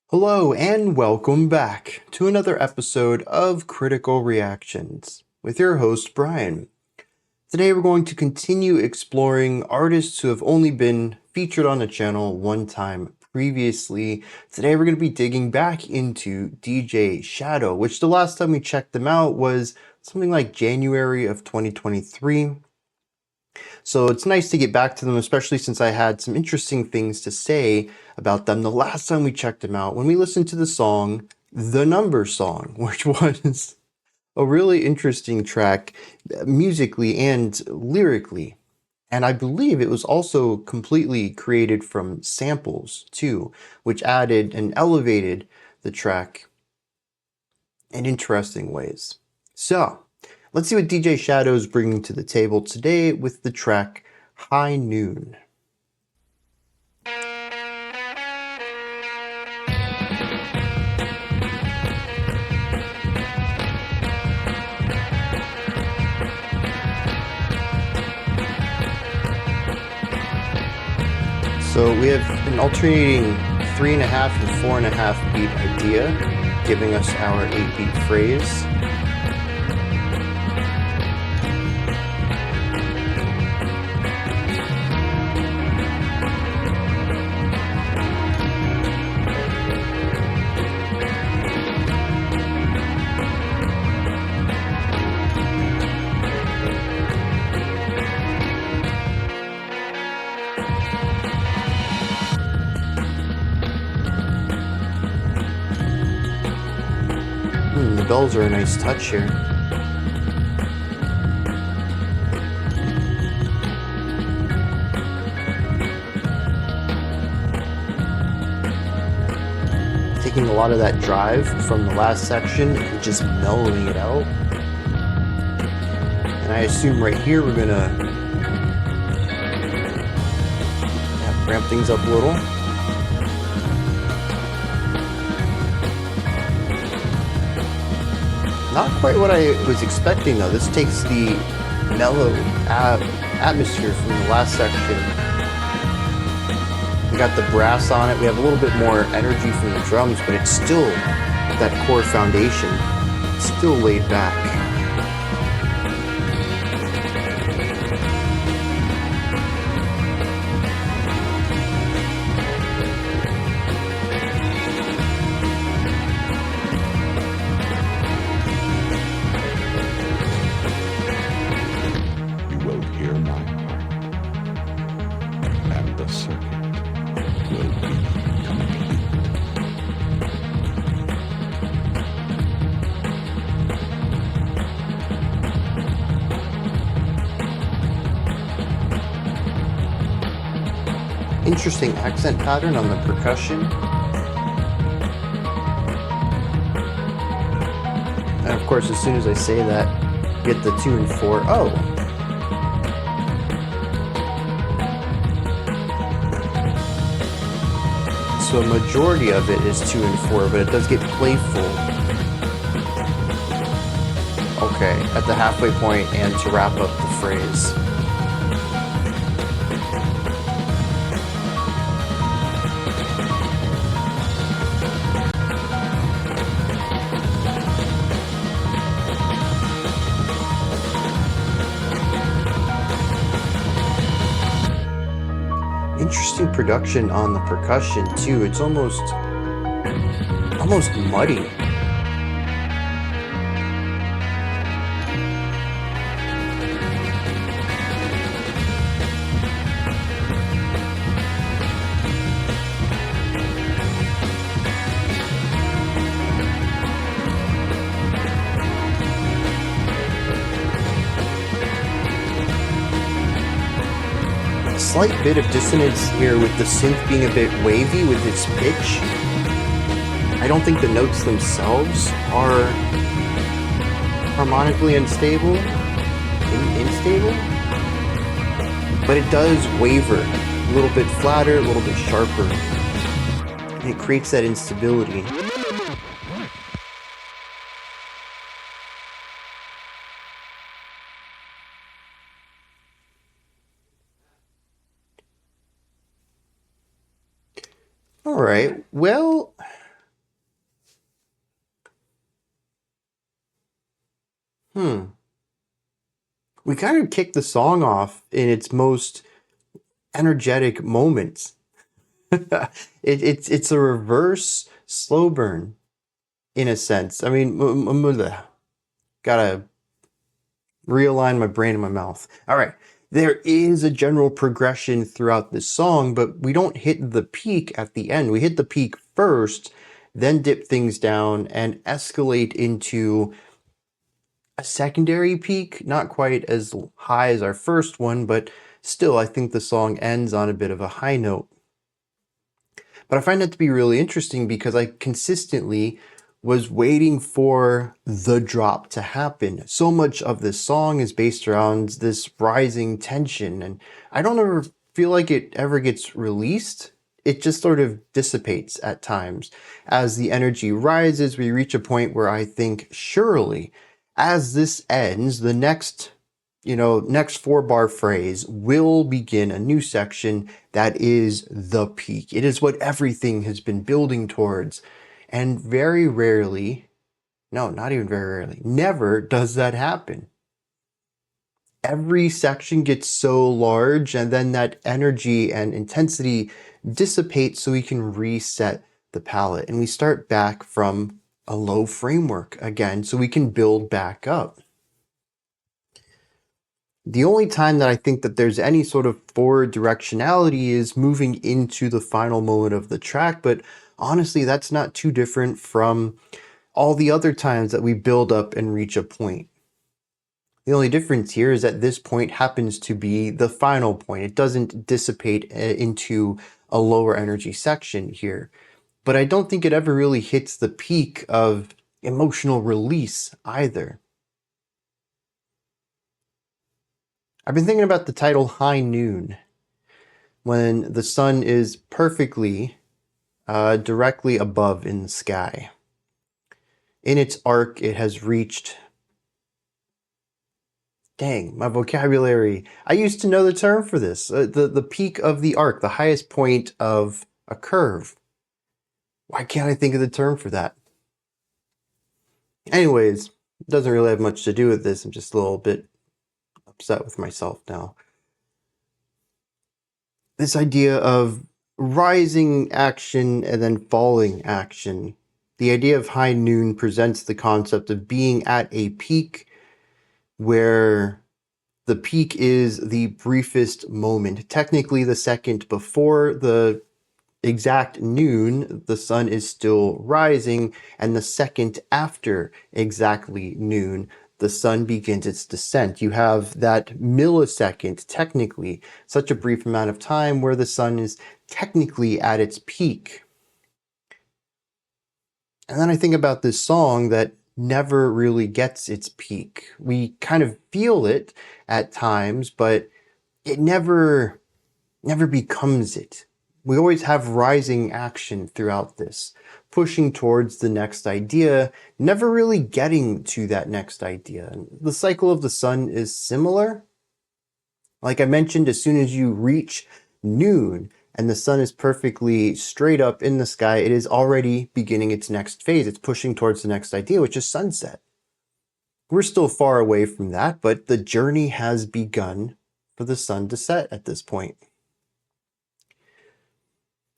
Hello and welcome back to another episode of Critical Reactions with your host Bryan. Today we're going to continue exploring artists who have only been featured on the channel one time previously. Today we're going to be digging back into djshadow, which the last time we checked them out was something like January of 2023. So it's nice to get back to them, especially since I had some interesting things to say about them the last time we checked them out when we listened to the song The Number Song, which was a really interesting track musically and lyrically. And I believe it was also completely created from samples too, which added and elevated the track in interesting ways. So let's see what djshadow is bringing to the table today with the track High Noon. So we have an alternating 3.5 and 4.5 beat idea, giving us our 8-beat phrase. The bells are a nice touch here. Taking a lot of that drive from the last section and just mellowing it out. And I assume right here we're gonna ramp things up a little. Not quite what I was expecting though. This takes the mellow atmosphere from the last section. We got the brass on it. We have a little bit more energy from the drums, but it's still that core foundation. It's still laid back. Interesting accent pattern on the percussion. And of course, as soon as I say that, get the 2 and 4. Oh! So a majority of it is 2 and 4, but it does get playful. Okay, at the halfway point and to wrap up the phrase. Interesting production on the percussion too. It's almost muddy. Slight bit of dissonance here with the synth being a bit wavy with its pitch. I don't think the notes themselves are harmonically unstable, instable, but it does waver a little bit flatter, a little bit sharper, and it creates that instability. All right, well, we kind of kick the song off in its most energetic moments. It's a reverse slow burn in a sense. I mean, gotta realign my brain and my mouth. All right. There is a general progression throughout this song, but we don't hit the peak at the end. We hit the peak first, then dip things down and escalate into a secondary peak, not quite as high as our first one, but still, I think the song ends on a bit of a high note. But I find that to be really interesting because I consistently was waiting for the drop to happen. So much of this song is based around this rising tension, and I don't ever feel like it ever gets released. It just sort of dissipates at times. As the energy rises, we reach a point where I think, surely, as this ends, the next 4-bar phrase will begin a new section that is the peak. It is what everything has been building towards. And very rarely, no, not even very rarely, never does that happen. Every section gets so large, and then that energy and intensity dissipates so we can reset the palette. And we start back from a low framework again so we can build back up. The only time that I think that there's any sort of forward directionality is moving into the final moment of the track, but honestly, that's not too different from all the other times that we build up and reach a point. The only difference here is that this point happens to be the final point. It doesn't dissipate into a lower energy section here. But I don't think it ever really hits the peak of emotional release either. I've been thinking about the title High Noon, when the sun is perfectly directly above in the sky. In its arc, it has reached... Dang, my vocabulary. I used to know the term for this. The peak of the arc, the highest point of a curve. Why can't I think of the term for that? Anyways, it doesn't really have much to do with this. I'm just a little bit upset with myself now. This idea of rising action and then falling action. The idea of high noon presents the concept of being at a peak where the peak is the briefest moment. Technically, the second before the exact noon, the sun is still rising, and the second after exactly noon, the sun begins its descent. You have that millisecond, technically, such a brief amount of time where the sun is technically at its peak. And then I think about this song that never really gets its peak. We kind of feel it at times, but it never becomes it. We always have rising action throughout this, pushing towards the next idea, never really getting to that next idea. The cycle of the sun is similar. Like I mentioned, as soon as you reach noon and the sun is perfectly straight up in the sky, it is already beginning its next phase. It's pushing towards the next idea, which is sunset. We're still far away from that, but the journey has begun for the sun to set at this point.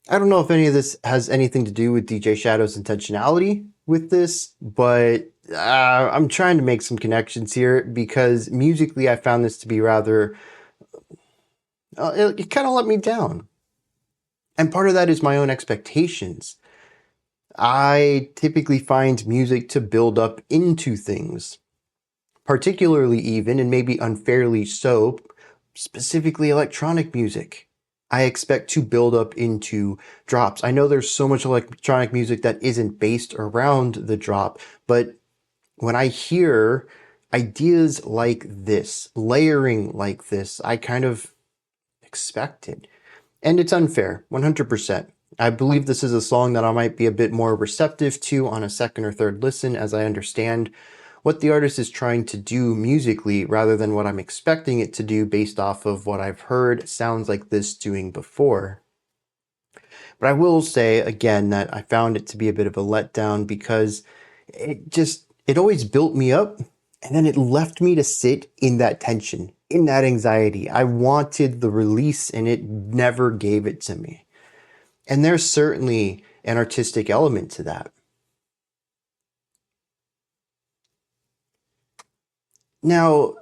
I don't know if any of this has anything to do with DJ Shadow's intentionality with this, but I'm trying to make some connections here because musically I found this to be rather... it kind of let me down. And part of that is my own expectations. I typically find music to build up into things, particularly even, and maybe unfairly so, specifically electronic music. I expect to build up into drops. I know there's so much electronic music that isn't based around the drop, but when I hear ideas like this, layering like this, I kind of expect it. And it's unfair, 100%. I believe this is a song that I might be a bit more receptive to on a second or third listen as I understand what the artist is trying to do musically rather than what I'm expecting it to do based off of what I've heard sounds like this doing before. But I will say again that I found it to be a bit of a letdown because it always built me up And then it left me to sit in that tension, in that anxiety. I wanted the release and it never gave it to me. And there's certainly an artistic element to that. Now,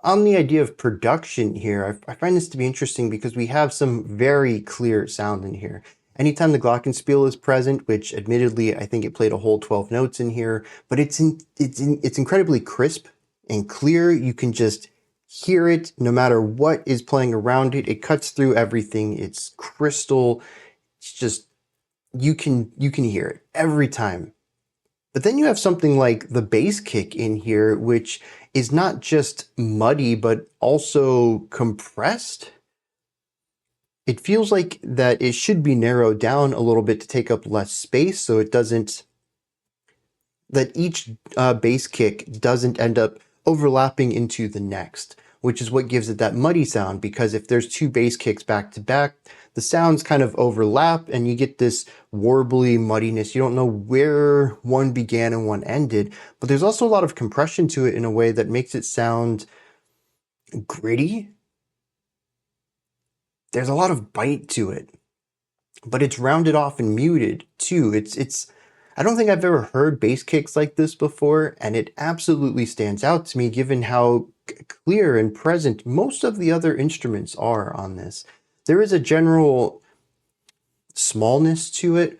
on the idea of production here, I find this to be interesting because we have some very clear sound in here. Anytime the glockenspiel is present, which admittedly I think it played a whole 12 notes in here, but it's incredibly crisp and clear. You can just hear it no matter what is playing around it. It cuts through everything. It's crystal. It's just you can hear it every time. But then you have something like the bass kick in here, which is not just muddy, but also compressed. It feels like that it should be narrowed down a little bit to take up less space, so it doesn't, that each bass kick doesn't end up overlapping into the next, which is what gives it that muddy sound, because if there's two bass kicks back to back, the sounds kind of overlap and you get this warbly muddiness. You don't know where one began and one ended, but there's also a lot of compression to it in a way that makes it sound gritty. There's a lot of bite to it, but it's rounded off and muted too. I don't think I've ever heard bass kicks like this before, and it absolutely stands out to me given how clear and present most of the other instruments are on this. There is a general smallness to it,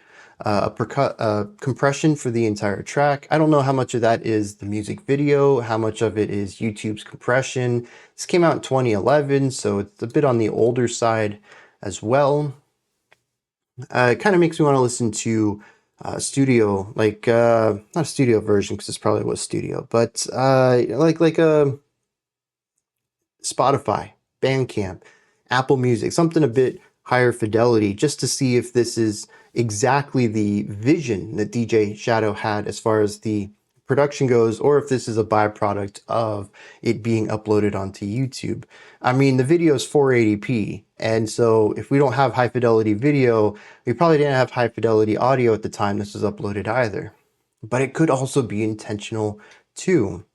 compression for the entire track. I don't know how much of that is the music video, how much of it is YouTube's compression. This came out in 2011, so it's a bit on the older side as well. It kind of makes me want to listen to studio, like not a studio version because this probably was studio, but like a Spotify, Bandcamp, Apple Music, something a bit higher fidelity, just to see if this is exactly the vision that djshadow had as far as the production goes, or if this is a byproduct of it being uploaded onto YouTube. I mean, the video is 480p, and so if we don't have high fidelity video, we probably didn't have high fidelity audio at the time this was uploaded either. But it could also be intentional too.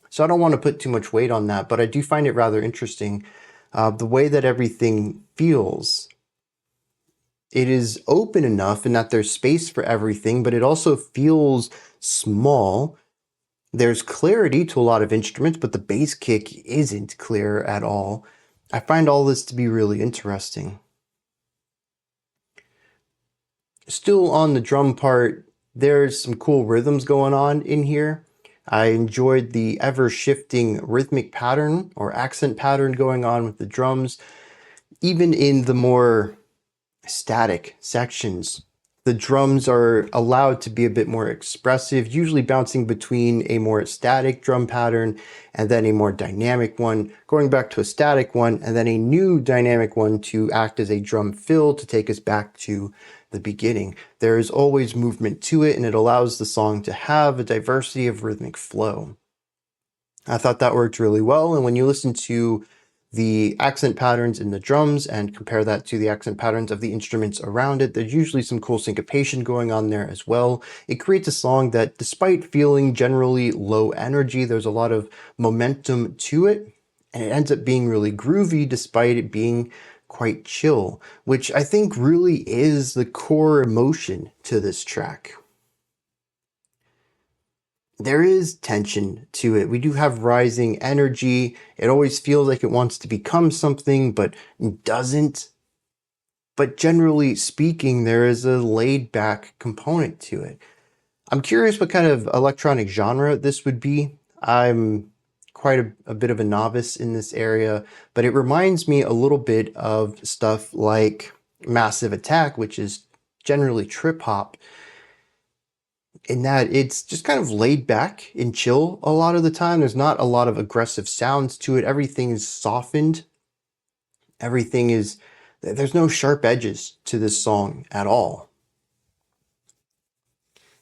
So I don't want to put too much weight on that, but I do find it rather interesting. The way that everything feels. It is open enough in that there's space for everything, but it also feels small. There's clarity to a lot of instruments, but the bass kick isn't clear at all. I find all this to be really interesting. Still on the drum part, there's some cool rhythms going on in here. I enjoyed the ever-shifting rhythmic pattern or accent pattern going on with the drums. Even in the more static sections, the drums are allowed to be a bit more expressive, usually bouncing between a more static drum pattern and then a more dynamic one, going back to a static one, and then a new dynamic one to act as a drum fill to take us back to the beginning. There is always movement to it, and it allows the song to have a diversity of rhythmic flow. I thought that worked really well, and when you listen to the accent patterns in the drums and compare that to the accent patterns of the instruments around it, there's usually some cool syncopation going on there as well. It creates a song that, despite feeling generally low energy, there's a lot of momentum to it, and it ends up being really groovy despite it being quite chill, which I think really is the core emotion to this track. There is tension to it. We do have rising energy. It always feels like it wants to become something, but doesn't. But generally speaking, there is a laid back component to it. I'm curious what kind of electronic genre this would be. I'm quite a bit of a novice in this area, but it reminds me a little bit of stuff like Massive Attack, which is generally trip hop, in that it's just kind of laid back and chill a lot of the time. There's not a lot of aggressive sounds to it. Everything is softened. There's no sharp edges to this song at all.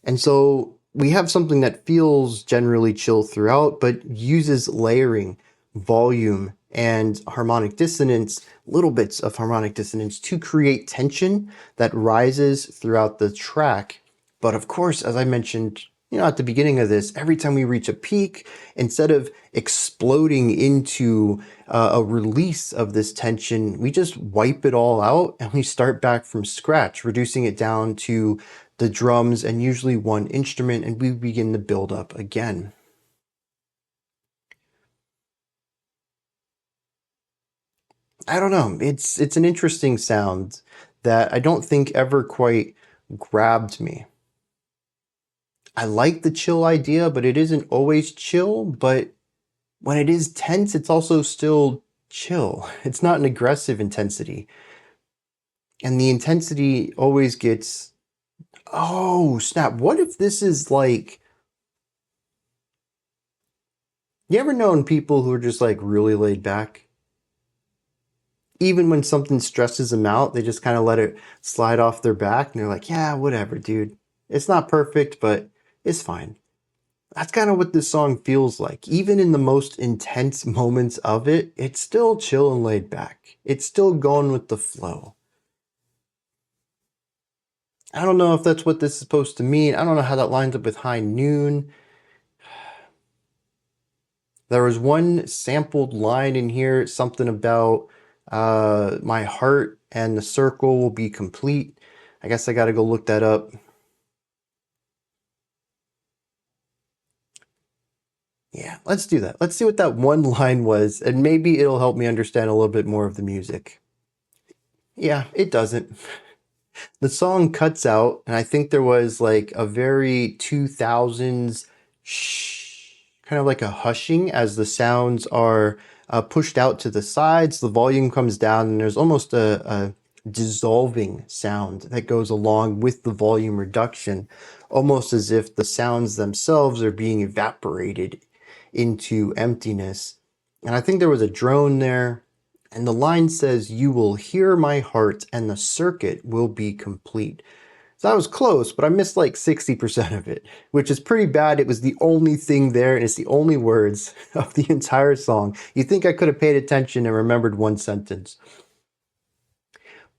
And so we have something that feels generally chill throughout, but uses layering, volume, and harmonic dissonance, little bits of harmonic dissonance, to create tension that rises throughout the track. But of course, as I mentioned at the beginning of this, every time we reach a peak, instead of exploding into a release of this tension, we just wipe it all out and we start back from scratch, reducing it down to the drums and usually one instrument, and we begin to build up again. I don't know. It's an interesting sound that I don't think ever quite grabbed me. I like the chill idea, but it isn't always chill. But when it is tense, it's also still chill. It's not an aggressive intensity. And the intensity always gets, oh, snap. What if this is like, you ever known people who are just like really laid back? Even when something stresses them out, they just kind of let it slide off their back and they're like, yeah, whatever, dude. It's not perfect, but it's fine. That's kind of what this song feels like. Even in the most intense moments of it, it's still chill and laid back. It's still going with the flow. I don't know if that's what this is supposed to mean. I don't know how that lines up with High Noon. There was one sampled line in here, something about my heart and the circle will be complete. I guess I got to go look that up. Yeah, let's do that. Let's see what that one line was, and maybe it'll help me understand a little bit more of the music. Yeah, it doesn't. The song cuts out, and I think there was like a very 2000s shh, kind of like a hushing as the sounds are pushed out to the sides. The volume comes down, and there's almost a dissolving sound that goes along with the volume reduction, almost as if the sounds themselves are being evaporated into emptiness. And I think there was a drone there. And the line says, "You will hear my heart and the circuit will be complete." So I was close, but I missed like 60% of it, which is pretty bad. It was the only thing there, and it's the only words of the entire song. You'd think I could have paid attention and remembered one sentence.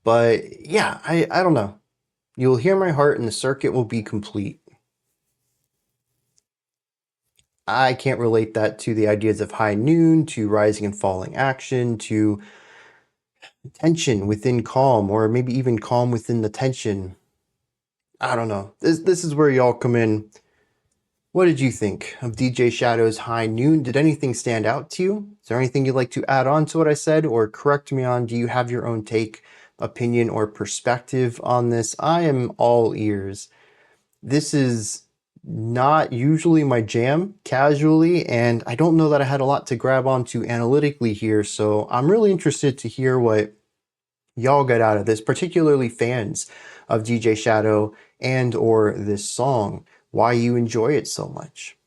But yeah, I don't know. You'll hear my heart and the circuit will be complete. I can't relate that to the ideas of High Noon, to rising and falling action, to tension within calm, or maybe even calm within the tension. I don't know. This is where y'all come in. What did you think of DJ Shadow's High Noon? Did anything stand out to you? Is there anything you'd like to add on to what I said or correct me on? Do you have your own take, opinion, or perspective on this? I am all ears. This is not usually my jam casually, and I don't know that I had a lot to grab onto analytically here, so I'm really interested to hear what y'all get out of this, particularly fans of DJ Shadow and or this song, why you enjoy it so much.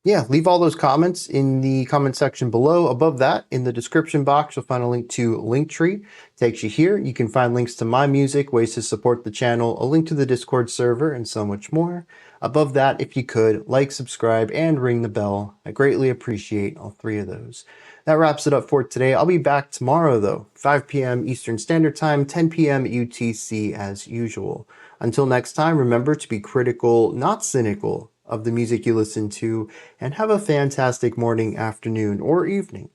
Yeah, leave all those comments in the comment section below. Above that, in the description box, you'll find a link to Linktree. Takes you here. You can find links to my music, ways to support the channel, a link to the Discord server, and so much more. Above that, if you could, like, subscribe, and ring the bell. I greatly appreciate all three of those. That wraps it up for today. I'll be back tomorrow, though, 5 p.m. Eastern Standard Time, 10 p.m. UTC as usual. Until next time, remember to be critical, not cynical, of the music you listen to, and have a fantastic morning, afternoon, or evening,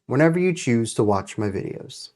whenever you choose to watch my videos.